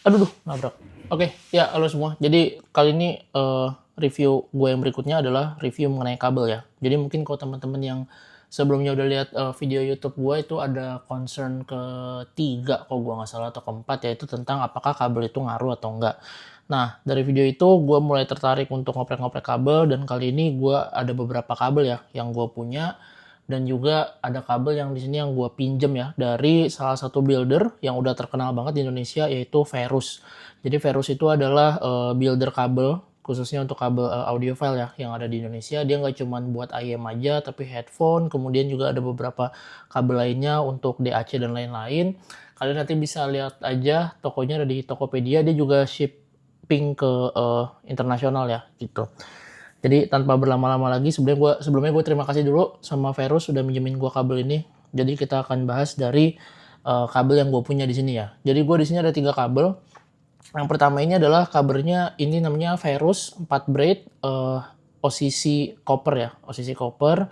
Aduh, nabrak. Oke, ya halo semua. Jadi kali ini review gue yang berikutnya adalah review mengenai kabel ya. Jadi mungkin kalau teman-teman yang sebelumnya udah lihat video YouTube gue itu ada concern ketiga kalau gue nggak salah atau keempat yaitu tentang apakah kabel itu ngaruh atau enggak. Nah dari video itu gue mulai tertarik untuk ngoprek-ngoprek kabel dan kali ini gue ada beberapa kabel ya yang gue punya dan juga ada kabel yang di sini yang gue pinjem ya dari salah satu builder yang udah terkenal banget di Indonesia yaitu Verus. Jadi Verus itu adalah builder kabel khususnya untuk kabel audiophile ya yang ada di Indonesia. Dia nggak cuma buat IM aja tapi headphone, kemudian juga ada beberapa kabel lainnya untuk DAC dan lain-lain. Kalian nanti bisa lihat aja tokonya ada di Tokopedia. Dia juga shipping ke internasional ya gitu. Jadi tanpa berlama-lama lagi sebelumnya gue terima kasih dulu sama Verus sudah minjemin gue kabel ini. Jadi kita akan bahas dari kabel yang gue punya di sini ya. Jadi gue di sini ada 3 kabel. Yang pertama ini adalah kabelnya ini namanya Verus 4 braid OCC copper ya, OCC copper.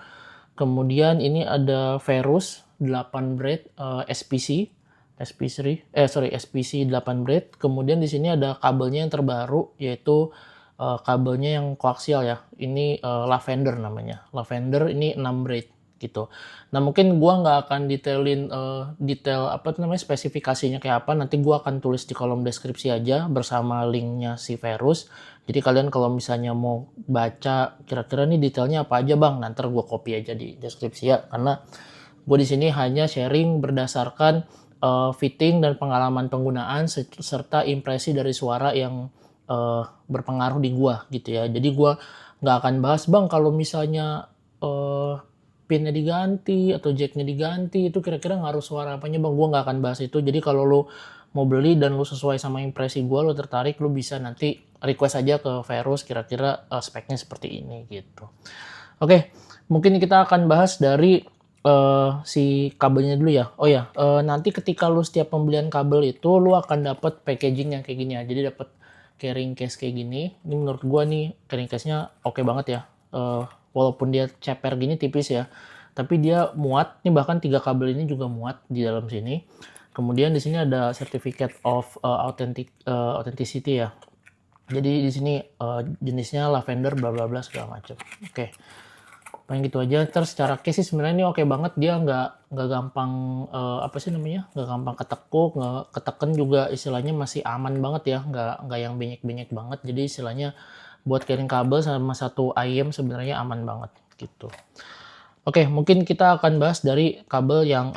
Kemudian ini ada Verus 8 braid SPC SPC 8 braid. Kemudian di sini ada kabelnya yang terbaru yaitu kabelnya yang koaksial ya. Ini lavender namanya. Lavender ini 6 braid gitu. Nah mungkin gua nggak akan detailin detail apa namanya spesifikasinya kayak apa. Nanti gua akan tulis di kolom deskripsi aja bersama linknya si Verus. Jadi kalian kalau misalnya mau baca kira-kira nih detailnya apa aja bang, nanti gua copy aja di deskripsi ya. Karena gue di sini hanya sharing berdasarkan fitting dan pengalaman penggunaan serta impresi dari suara yang berpengaruh di gua gitu ya. Jadi gua nggak akan bahas bang kalau misalnya pinnya diganti atau jacknya diganti itu kira-kira ngaruh suara apanya bang. Gua nggak akan bahas itu. Jadi kalau lo mau beli dan lo sesuai sama impresi gua, lo tertarik, lo bisa nanti request aja ke Verus kira-kira speknya seperti ini gitu. Oke, mungkin kita akan bahas dari si kabelnya dulu ya. Oh ya, nanti ketika lu setiap pembelian kabel itu lu akan dapat packaging yang kayak gini ya. Jadi dapat carrying case kayak gini. Ini menurut gua nih carrying case-nya oke banget ya. Walaupun dia ceper gini tipis ya, tapi dia muat. Ini bahkan 3 kabel ini juga muat di dalam sini. Kemudian di sini ada certificate of authenticity ya. Jadi di sini jenisnya lavender bla bla bla segala macam. Oke. Paling gitu aja. Terus secara case sih sebenarnya ini oke banget. Dia nggak gampang apa sih namanya? Nggak gampang ketekuk, nggak keteken juga istilahnya masih aman banget ya. Nggak yang benyek-benyek banget. Jadi istilahnya buat carrying kabel sama satu IM sebenarnya aman banget gitu. Oke, mungkin kita akan bahas dari kabel yang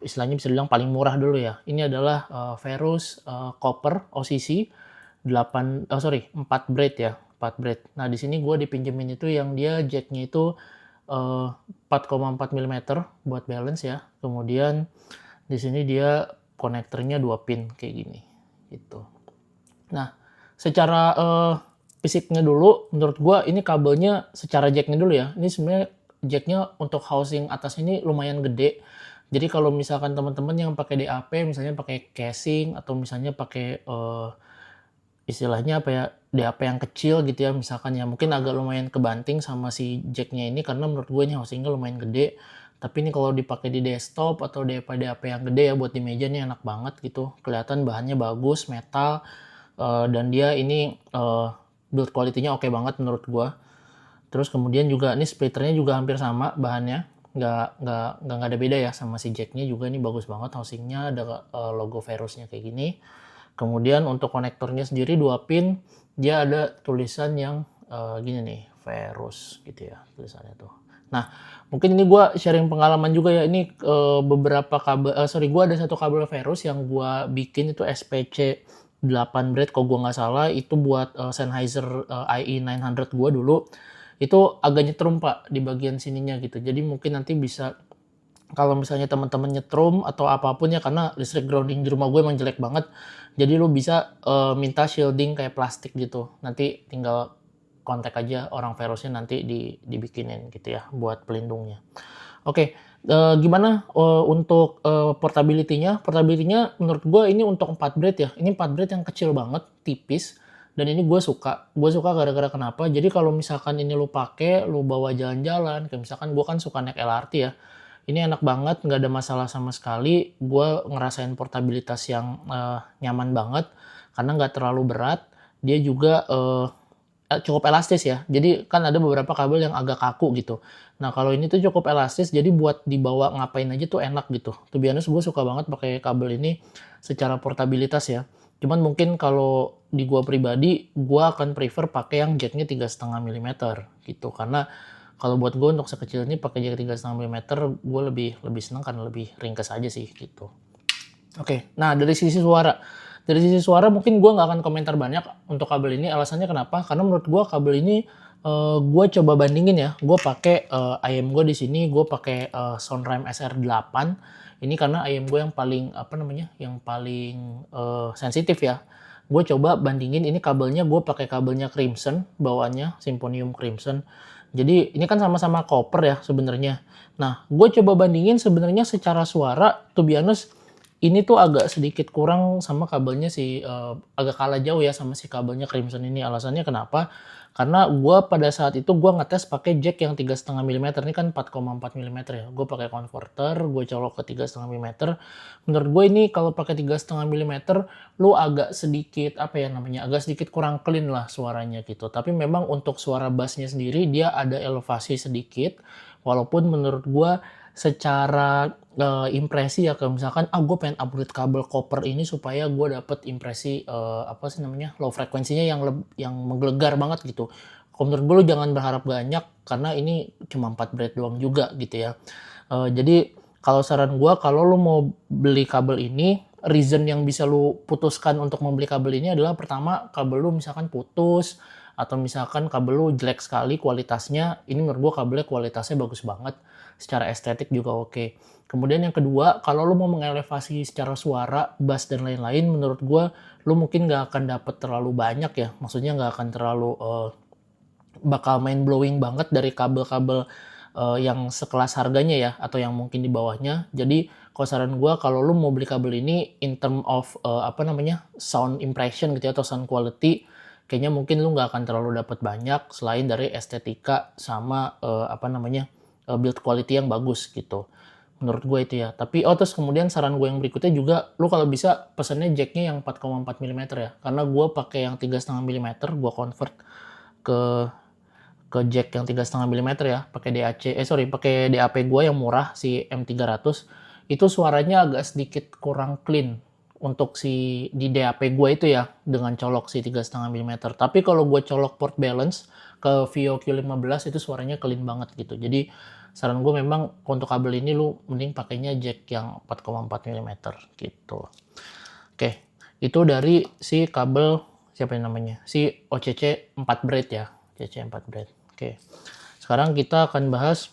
istilahnya bisa dibilang paling murah dulu ya. Ini adalah Verus copper OCC 4 braid ya, 4 braid. Nah, di sini gue dipinjemin itu yang dia jacknya itu 4,4 mm buat balance ya. Kemudian di sini dia konektornya 2 pin kayak gini gitu. Nah, secara fisiknya dulu menurut gua ini kabelnya secara jacknya dulu ya. Ini sebenarnya jacknya untuk housing atas ini lumayan gede. Jadi kalau misalkan teman-teman yang pakai DAP misalnya pakai casing atau misalnya pakai istilahnya apa ya, DAP yang kecil gitu ya misalkan ya mungkin agak lumayan kebanting sama si jacknya ini karena menurut gue ini housingnya lumayan gede. Tapi ini kalau dipakai di desktop atau DAP yang gede ya buat di meja ini enak banget gitu. Kelihatan bahannya bagus, metal dan dia ini build quality-nya oke banget menurut gue. Terus kemudian juga ini splitternya juga hampir sama bahannya. Nggak ada beda ya sama si jacknya juga ini bagus banget housingnya ada logo Verusnya kayak gini. Kemudian untuk konektornya sendiri 2 pin, dia ada tulisan yang gini nih, Verus gitu ya tulisannya tuh. Nah, mungkin ini gue sharing pengalaman juga ya. Ini beberapa kabel, gue ada satu kabel Verus yang gue bikin itu SPC 8 braid kalau gue nggak salah. Itu buat Sennheiser IE900 gue dulu. Itu agak nyetrum pak di bagian sininya gitu. Jadi mungkin nanti bisa kalau misalnya teman-teman nyetrum atau apapun ya karena listrik grounding di rumah gue emang jelek banget. Jadi lu bisa minta shielding kayak plastik gitu. Nanti tinggal kontak aja orang Verusnya nanti dibikinin gitu ya buat pelindungnya. Oke, gimana untuk portability-nya? Portability-nya menurut gue ini untuk 4 braid ya. Ini 4 braid yang kecil banget, tipis. Dan ini gue suka. Gue suka gara-gara kenapa? Jadi kalau misalkan ini lu pakai, lu bawa jalan-jalan, kayak misalkan gue kan suka naik LRT ya. Ini enak banget, nggak ada masalah sama sekali. Gue ngerasain portabilitas yang nyaman banget. karena nggak terlalu berat, dia juga cukup elastis ya. Jadi kan ada beberapa kabel yang agak kaku gitu. Nah kalau ini tuh cukup elastis, jadi buat dibawa ngapain aja tuh enak gitu. To be honest, gue suka banget pakai kabel ini secara portabilitas ya. Cuman mungkin kalau di gua pribadi, gua akan prefer pakai yang jacknya 3,5 mm gitu. Karena kalau buat gue untuk sekecil ini pakai jack 3,5 mm, gue lebih senang karena lebih ringkas aja sih gitu. Oke, nah dari sisi suara. Dari sisi suara mungkin gue nggak akan komentar banyak untuk kabel ini. Alasannya kenapa? Karena menurut gue kabel ini gue coba bandingin ya. Gue pakai IM gue di sini, gue pakai Soundrime SR8. Ini karena IM gue yang paling apa namanya, yang paling sensitif ya. Gue coba bandingin ini kabelnya, gue pakai kabelnya Crimson bawaannya, Symphonium Crimson. Jadi ini kan sama-sama copper ya sebenarnya. Nah, gue coba bandingin sebenarnya secara suara, to be honest, ini tuh agak sedikit kurang sama kabelnya si agak kalah jauh ya sama si kabelnya Crimson ini. Alasannya kenapa? Karena gua pada saat itu gua ngetes pakai jack yang 3,5 mm, ini kan 4,4 mm ya. Gue pakai converter, gue colok ke 3,5 mm. Menurut gue ini kalau pakai 3,5 mm, lu agak sedikit apa ya namanya, agak sedikit kurang clean lah suaranya gitu. Tapi memang untuk suara bassnya sendiri dia ada elevasi sedikit. Walaupun menurut gua secara impresi ya, kalau misalkan gue pengen upgrade kabel copper ini supaya gue dapet impresi apa sih namanya, low frekuensinya yang menggelegar banget gitu. Kalau menurut gue lu jangan berharap banyak karena ini cuma 4 bread doang juga gitu ya. Jadi kalau saran gue, kalau lu mau beli kabel ini, reason yang bisa lu putuskan untuk membeli kabel ini adalah pertama, kabel lu misalkan putus atau misalkan kabel lu jelek sekali kualitasnya. Ini menurut gue kabelnya kualitasnya bagus banget, secara estetik juga oke. Kemudian yang kedua, kalau lu mau mengelevasi secara suara, bass dan lain-lain, menurut gue lu mungkin nggak akan dapet terlalu banyak ya. Maksudnya nggak akan terlalu bakal mind blowing banget dari kabel-kabel yang sekelas harganya ya, atau yang mungkin di bawahnya. Jadi kalau saran gue, kalau lu mau beli kabel ini in term of apa namanya, sound impression gitu ya, atau sound quality, kayaknya mungkin lu nggak akan terlalu dapat banyak selain dari estetika sama apa namanya, build quality yang bagus gitu. Menurut gue itu ya. Tapi terus kemudian saran gue yang berikutnya juga, lu kalau bisa pesannya jacknya yang 4,4 mm ya. Karena gue pakai yang 3,5 mm, gue convert ke jack yang 3,5 mm ya, pakai pakai DAP gue yang murah, si M300. Itu suaranya agak sedikit kurang clean untuk si di DAP gue itu ya, dengan colok si 3,5 mm. Tapi kalau gue colok port balance ke Vio Q15 itu suaranya clean banget gitu. Jadi saran gue memang untuk kabel ini lu mending pakainya jack yang 4,4 mm gitu. Oke, itu dari si kabel siapa yang namanya? Si OCC 4 braid ya, OCC 4 braid. Oke. Sekarang kita akan bahas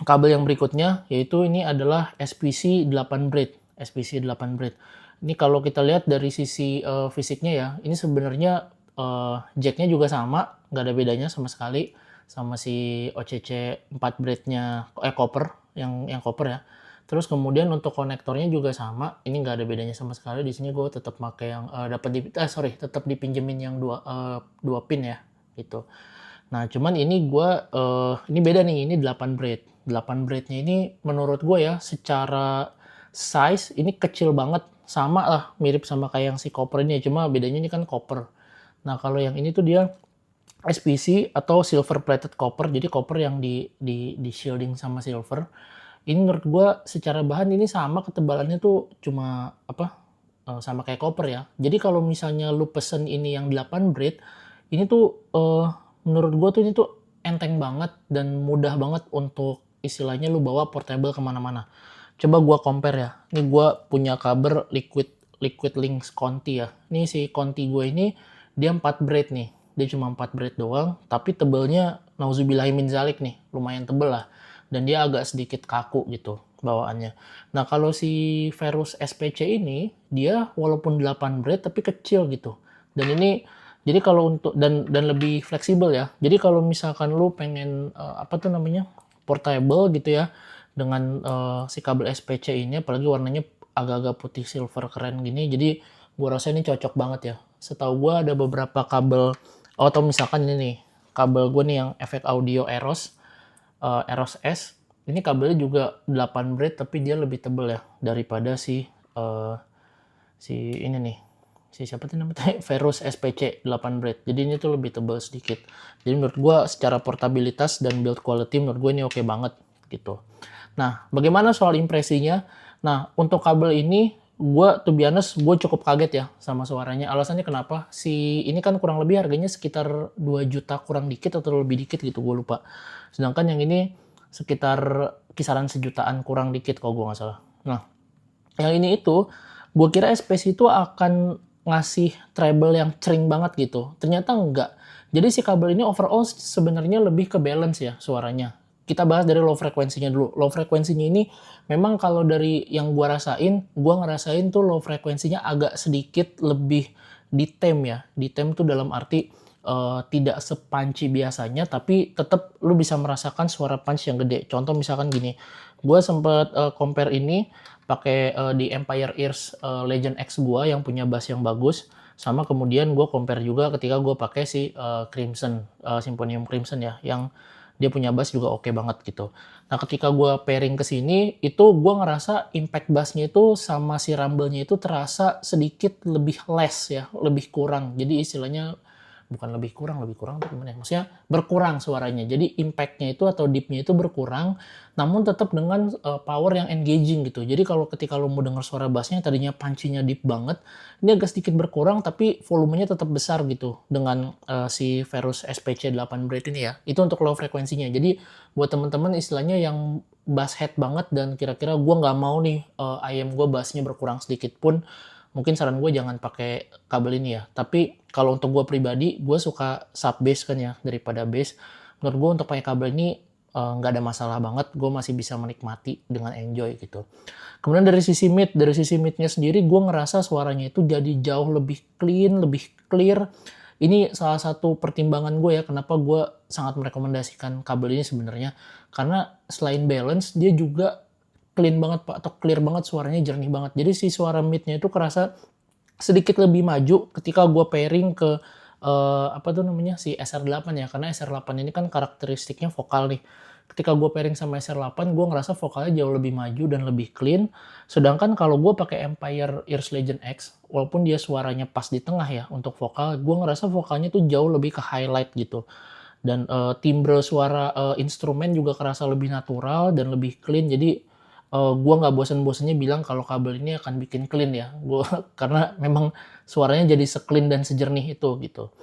kabel yang berikutnya, yaitu ini adalah SPC 8 braid. SPC 8 braid. Ini kalau kita lihat dari sisi fisiknya ya, ini sebenarnya jacknya juga sama, nggak ada bedanya sama sekali sama si OCC 4 braidnya copper, yang copper ya. Terus kemudian untuk konektornya juga sama, ini nggak ada bedanya sama sekali. Di sini gue tetap pakai yang tetap dipinjemin yang dua pin ya gitu. Nah, cuman ini gue ini beda nih, ini 8 braid. 8 braidnya ini menurut gue ya, secara size ini kecil banget. Sama lah, mirip sama kayak yang si copper ini, cuma bedanya ini kan copper. Nah, kalau yang ini tuh dia SPC atau silver plated copper, jadi copper yang di shielding sama silver. Ini menurut gue secara bahan ini sama, ketebalannya tuh cuma apa, sama kayak copper ya. Jadi kalau misalnya lu pesen ini yang 8 braid, ini tuh menurut gue tuh ini tuh enteng banget dan mudah banget untuk istilahnya lu bawa portable kemana-mana. Coba gue compare ya. Ini gue punya kabel liquid links Conti ya. Ini si Conti gue ini dia 4 braid nih. Dia cuma 4 braid doang, tapi tebelnya nauzubillahi min zalik nih, lumayan tebel lah. Dan dia agak sedikit kaku gitu bawaannya. Nah, kalau si Verus SPC ini dia walaupun 8 braid tapi kecil gitu. Dan ini jadi kalau untuk dan lebih fleksibel ya. Jadi kalau misalkan lu pengen apa tuh namanya, portable gitu ya, dengan si kabel SPC ini, apalagi warnanya agak-agak putih silver keren gini, jadi gua rasa ini cocok banget ya. Setahu gua ada beberapa kabel, atau misalkan ini nih, kabel gua nih yang efek audio Eros S, ini kabelnya juga 8 braid tapi dia lebih tebel ya daripada si ini nih, siapa tuh namanya Ferrous SPC 8 Blade. Jadi ini tuh lebih tebal sedikit. Jadi menurut gua secara portabilitas dan build quality menurut gue ini oke banget gitu. Nah, bagaimana soal impresinya? Nah, untuk kabel ini gue to be honest, gue cukup kaget ya sama suaranya. Alasannya kenapa? Si ini kan kurang lebih harganya sekitar 2 juta kurang dikit atau lebih dikit gitu, gue lupa. Sedangkan yang ini sekitar kisaran sejutaan kurang dikit kalau gue nggak salah. Nah, yang ini itu gue kira SPC itu akan ngasih treble yang cering banget gitu. Ternyata enggak. Jadi si kabel ini overall sebenarnya lebih ke balance ya suaranya. Kita bahas dari low frekuensinya dulu. Low frekuensinya ini memang kalau dari yang gua rasain, gua ngerasain tuh low frekuensinya agak sedikit lebih ditem ya. Ditem tuh dalam arti tidak sepanci biasanya, tapi tetap lu bisa merasakan suara punch yang gede. Contoh misalkan gini, gua sempet compare ini pakai di Empire Ears Legend X gua yang punya bass yang bagus, sama kemudian gue compare juga ketika gue pakai si Crimson Symphonium Crimson ya, yang dia punya bass juga oke banget gitu. Nah ketika gue pairing ke sini, itu gue ngerasa impact bassnya itu sama si rumble-nya itu terasa sedikit lebih less ya, lebih kurang. Jadi istilahnya bukan lebih kurang tuh gimana ya? Maksudnya berkurang suaranya. Jadi impact-nya itu atau dip-nya itu berkurang, namun tetap dengan power yang engaging gitu. Jadi kalau ketika lo mau denger suara bassnya tadinya punchy-nya deep banget, ini agak sedikit berkurang tapi volumenya tetap besar gitu dengan si Ferrous SPC 8 Blade ini ya. Itu untuk low frekuensinya. Jadi buat teman-teman istilahnya yang bass head banget dan kira-kira gue nggak mau nih IM gue bassnya berkurang sedikit pun, mungkin saran gue jangan pakai kabel ini ya. Tapi kalau untuk gue pribadi, gue suka sub bass kan ya daripada bass. Menurut gue untuk pakai kabel ini nggak ada masalah banget. Gue masih bisa menikmati dengan enjoy gitu. Kemudian dari sisi midnya sendiri, gue ngerasa suaranya itu jadi jauh lebih clean, lebih clear. Ini salah satu pertimbangan gue ya, kenapa gue sangat merekomendasikan kabel ini sebenarnya. Karena selain balance, dia juga clean banget Pak, atau clear banget suaranya, jernih banget. Jadi si suara midnya itu kerasa sedikit lebih maju ketika gue pairing ke apa tuh namanya si SR8 ya, karena SR8 ini kan karakteristiknya vokal nih. Ketika gue pairing sama SR8, gue ngerasa vokalnya jauh lebih maju dan lebih clean. Sedangkan kalau gue pakai Empire Ears Legend X, walaupun dia suaranya pas di tengah ya untuk vokal, gue ngerasa vokalnya tuh jauh lebih ke highlight gitu. Dan timbre suara instrumen juga kerasa lebih natural dan lebih clean. Jadi gue nggak bosen-bosennya bilang kalau kabel ini akan bikin clean ya. Karena memang suaranya jadi se-clean dan sejernih itu gitu.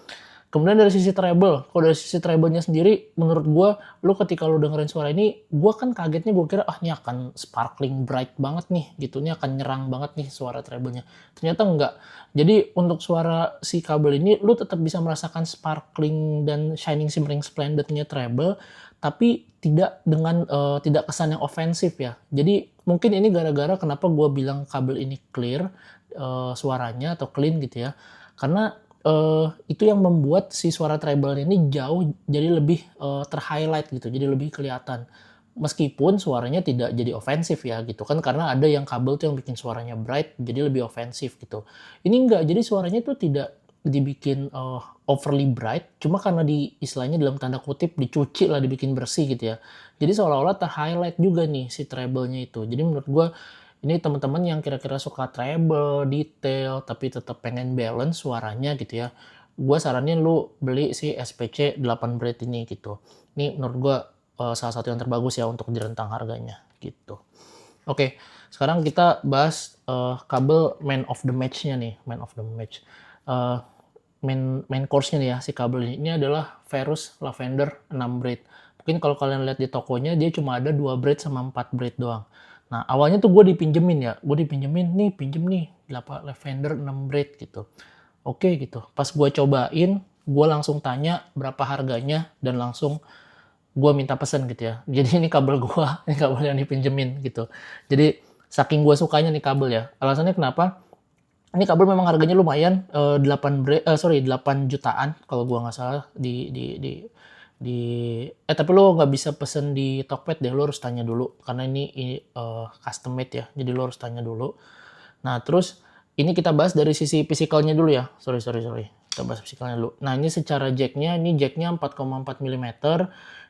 Kemudian dari sisi treble, kalau dari sisi treble-nya sendiri, menurut gue, lu ketika lu dengerin suara ini, gue kan kagetnya gue kira, ah ini akan sparkling bright banget nih, gitu, ini akan nyerang banget nih suara treble-nya. Ternyata enggak. Jadi untuk suara si kabel ini, lu tetap bisa merasakan sparkling dan shining shimmering splendid-nya treble, tapi tidak dengan tidak kesan yang ofensif ya. Jadi mungkin ini gara-gara kenapa gue bilang kabel ini clear suaranya atau clean gitu ya, karena itu yang membuat si suara treble ini jauh jadi lebih terhighlight gitu, jadi lebih kelihatan. Meskipun suaranya tidak jadi ofensif ya gitu kan, karena ada yang kabel tuh yang bikin suaranya bright jadi lebih ofensif gitu. Ini enggak, jadi suaranya tuh tidak dibikin overly bright, cuma karena di istilahnya dalam tanda kutip dicuci lah, dibikin bersih gitu ya. Jadi seolah-olah terhighlight juga nih si treble-nya itu. Jadi menurut gue ini teman-teman yang kira-kira suka treble, detail, tapi tetap pengen balance suaranya gitu ya, gue saranin lu beli si SPC 8 Blade ini gitu. Ini menurut gue salah satu yang terbagus ya untuk di rentang harganya gitu. Oke, sekarang kita bahas kabel main of the match-nya nih, main of the match. Main course-nya nih ya si kabel ini. Ini adalah Ferrous Lavender 6 Blade. Mungkin kalau kalian lihat di tokonya dia cuma ada 2 blade sama 4 blade doang. Nah, awalnya tuh gue dipinjemin ya. Gue dipinjemin, nih pinjem nih. Lavender 6 Blade gitu. Oke gitu. Pas gue cobain, gue langsung tanya berapa harganya. Dan langsung gue minta pesen gitu ya. Jadi ini kabel gue, ini kabel yang dipinjemin gitu. Jadi saking gue sukanya nih kabel ya. Alasannya kenapa? Ini kabel memang harganya lumayan. 8 jutaan kalau gue nggak salah tapi lo nggak bisa pesen di Tokped deh, lo harus tanya dulu karena ini custom made ya, jadi lo harus tanya dulu. Nah terus ini kita bahas dari sisi fisikalnya dulu ya, sorry kita bahas fisikalnya dulu. Nah ini secara jacknya, ini jacknya 4,4 mm,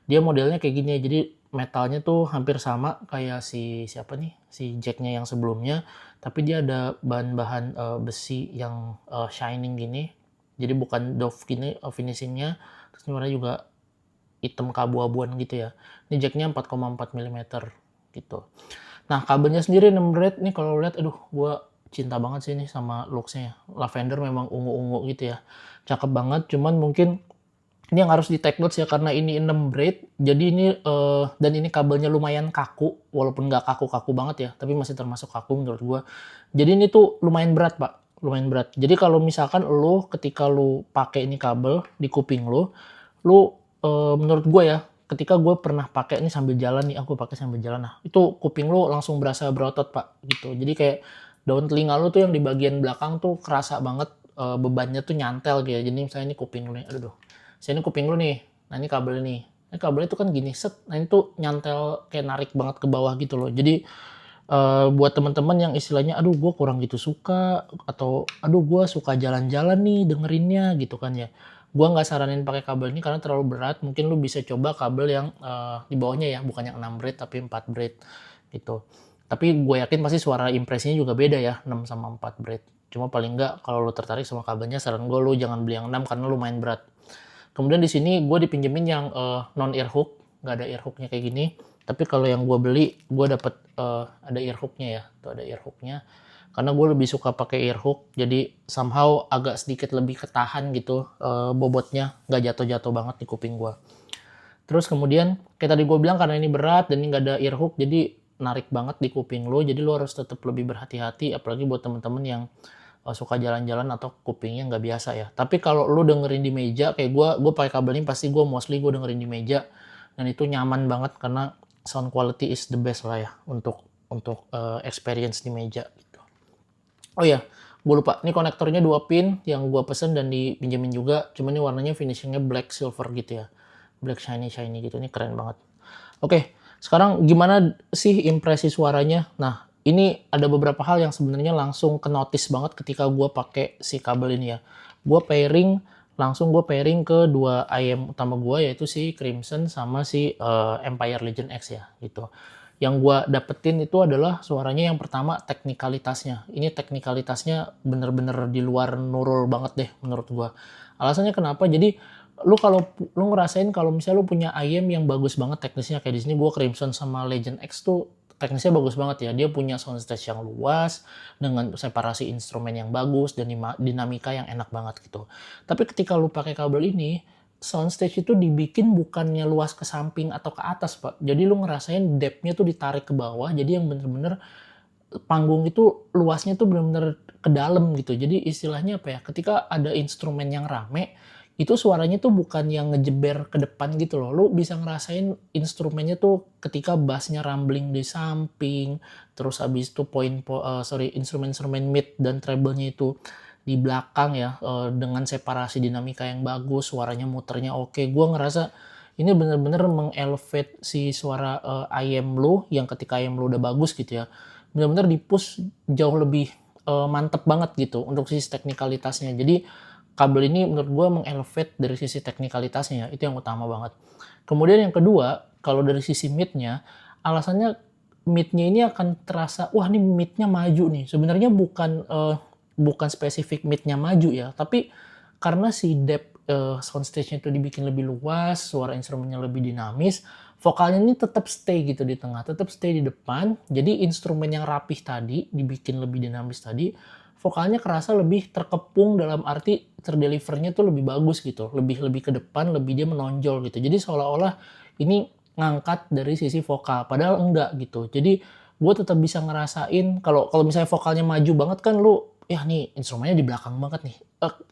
dia modelnya kayak gini ya, jadi metalnya tuh hampir sama kayak siapa nih, si jacknya yang sebelumnya, tapi dia ada bahan-bahan, besi yang, shining gini, jadi bukan doff gini, finishing-nya, terus warnanya juga hitam keabu-abuan gitu ya. Ini jacknya 4,4 milimeter gitu. Nah, kabelnya sendiri 6 Red nih kalau lihat, aduh gua cinta banget sih ini sama looks-nya ya. Lavender memang ungu-ungu gitu ya. Cakep banget, cuman mungkin ini yang harus di take notes ya karena ini 6 braid, jadi ini, dan ini kabelnya lumayan kaku, walaupun nggak kaku-kaku banget ya, tapi masih termasuk kaku menurut gua. Jadi ini tuh lumayan berat, Pak, lumayan berat. Jadi kalau misalkan lu ketika lu pakai ini kabel di kuping lu, menurut gue ya, ketika gue pernah pakai ini sambil jalan nih, aku pakai sambil jalan, nah itu kuping lu langsung berasa berotot, Pak, gitu. Jadi kayak daun telinga lu tuh yang di bagian belakang tuh kerasa banget, bebannya tuh nyantel gitu ya. Jadi misalnya ini kuping lu nih, aduh, saya ini kuping lu nih, nah ini kabel nih. Ini kabelnya tuh kan gini, set, nah ini tuh nyantel kayak narik banget ke bawah gitu loh. Jadi, buat teman-teman yang istilahnya, "Aduh gue kurang gitu suka," atau, "Aduh gue suka jalan-jalan nih dengerinnya," gitu kan ya. Gua nggak saranin pakai kabel ini karena terlalu berat, mungkin lu bisa coba kabel yang, di bawahnya ya, bukan yang 6 braid tapi 4 braid gitu. Tapi gue yakin pasti suara impresinya juga beda ya, 6 sama 4 braid. Cuma paling nggak kalau lu tertarik sama kabelnya, saran gue lu jangan beli yang 6 karena lumayan berat. Kemudian di sini gue dipinjemin yang, non ear hook, nggak ada ear hook-nya kayak gini. Tapi kalau yang gue beli, gue dapet, ada ear hook-nya ya, tuh ada ear hook-nya. Karena gue lebih suka pakai ear hook, jadi somehow agak sedikit lebih ketahan gitu, bobotnya, nggak jatuh-jatuh banget di kuping gue. Terus kemudian, kayak tadi gue bilang karena ini berat dan ini nggak ada ear hook, jadi narik banget di kuping lo, jadi lo harus tetap lebih berhati-hati, apalagi buat temen-temen yang suka jalan-jalan atau kupingnya nggak biasa ya. Tapi kalau lu dengerin di meja, kayak gue pakai kabel ini pasti gue mostly gue dengerin di meja, dan itu nyaman banget karena sound quality is the best lah ya untuk experience di meja gitu. Oh iya, gue lupa, ini konektornya 2 pin yang gue pesen dan dipinjemin juga, cuma ini warnanya finishingnya black silver gitu ya, black shiny gitu, ini keren banget. Oke, sekarang gimana sih impresi suaranya? Nah, ini ada beberapa hal yang sebenarnya langsung ke-notice banget ketika gue pakai si kabel ini ya. Langsung gue pairing ke dua IM utama gue, yaitu si Crimson sama si Empire Legend X ya, gitu. Yang gue dapetin itu adalah suaranya yang pertama teknikalitasnya. Ini teknikalitasnya bener-bener di luar nurul banget deh menurut gue. Alasannya kenapa? Jadi lu ngerasain kalau misalnya lu punya IM yang bagus banget teknisnya, kayak di sini gue Crimson sama Legend X tuh teknisnya bagus banget ya. Dia punya soundstage yang luas dengan separasi instrumen yang bagus dan dinamika yang enak banget gitu. Tapi ketika lu pakai kabel ini, soundstage itu dibikin bukannya luas ke samping atau ke atas, Pak. Jadi lu ngerasain depth-nya tuh ditarik ke bawah, jadi yang bener-bener panggung itu luasnya tuh bener-bener ke dalam gitu. Jadi istilahnya apa ya, ketika ada instrumen yang rame, itu suaranya tuh bukan yang ngejeber ke depan gitu loh. Lu bisa ngerasain instrumennya tuh ketika bassnya rumbling di samping, terus habis itu instrumen-instrumen mid dan treble-nya itu di belakang ya, dengan separasi dinamika yang bagus, suaranya muternya oke. Gua ngerasa ini bener-bener mengelevate si suara, IM lu yang ketika IM lu udah bagus gitu ya, bener-bener di-push jauh lebih, mantep banget gitu untuk sisi teknikalitasnya. Jadi kabel ini menurut gue mengelevate dari sisi teknikalitasnya ya, itu yang utama banget. Kemudian yang kedua, kalau dari sisi mid-nya, alasannya mid-nya ini akan terasa, wah ini mid-nya maju nih. Sebenarnya bukan spesifik mid-nya maju ya, tapi karena si depth soundstage-nya itu dibikin lebih luas, suara instrumennya lebih dinamis, vokalnya ini tetap stay gitu di tengah, tetap stay di depan. Jadi instrumen yang rapih tadi, dibikin lebih dinamis tadi, vokalnya kerasa lebih terkepung dalam arti terdelivernya tuh lebih bagus gitu, lebih lebih ke depan, lebih dia menonjol gitu. Jadi seolah-olah ini ngangkat dari sisi vokal, padahal enggak gitu. Jadi gue tetap bisa ngerasain kalau kalau misalnya vokalnya maju banget kan lu, ya nih instrumennya di belakang banget nih.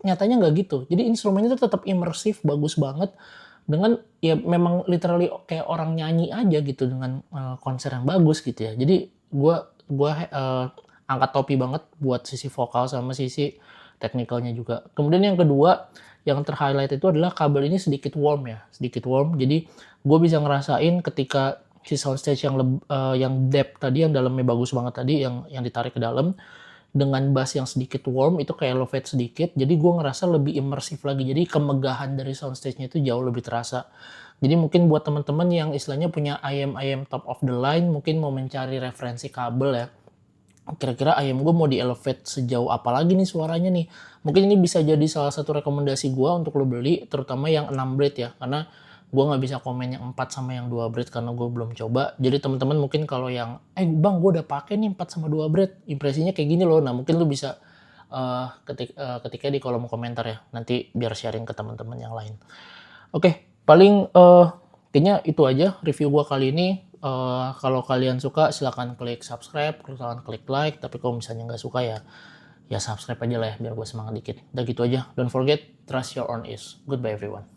Nyatanya nggak gitu. Jadi instrumennya tuh tetap imersif, bagus banget dengan ya memang literally kayak orang nyanyi aja gitu dengan konser yang bagus gitu ya. Jadi gue angkat topi banget buat sisi vokal sama sisi teknikalnya juga. Kemudian yang kedua, yang terhighlight itu adalah kabel ini sedikit warm ya, sedikit warm. Jadi gue bisa ngerasain ketika si soundstage yang depth tadi, yang dalamnya bagus banget tadi, yang ditarik ke dalam, dengan bass yang sedikit warm itu kayak elevate sedikit, jadi gue ngerasa lebih imersif lagi. Jadi kemegahan dari soundstage-nya itu jauh lebih terasa. Jadi mungkin buat teman-teman yang istilahnya punya ayam-ayam top of the line, mungkin mau mencari referensi kabel ya, kira-kira ayam gue mau di-elevate sejauh apa lagi nih suaranya nih. Mungkin ini bisa jadi salah satu rekomendasi gue untuk lo beli, terutama yang 6 blade ya, karena gue nggak bisa komen yang 4 sama yang 2 blade karena gue belum coba. Jadi teman-teman mungkin kalau yang, bang gue udah pakai nih 4 sama 2 blade, impresinya kayak gini loh. Nah mungkin lo bisa ketika di kolom komentar ya, nanti biar sharing ke teman-teman yang lain. Oke, paling kayaknya itu aja review gua kali ini. Kalau kalian suka silahkan klik subscribe, silahkan klik like. Tapi kalau misalnya nggak suka ya subscribe aja lah ya biar gue semangat dikit. Udah gitu aja. Don't forget, trust your own ears. Goodbye everyone.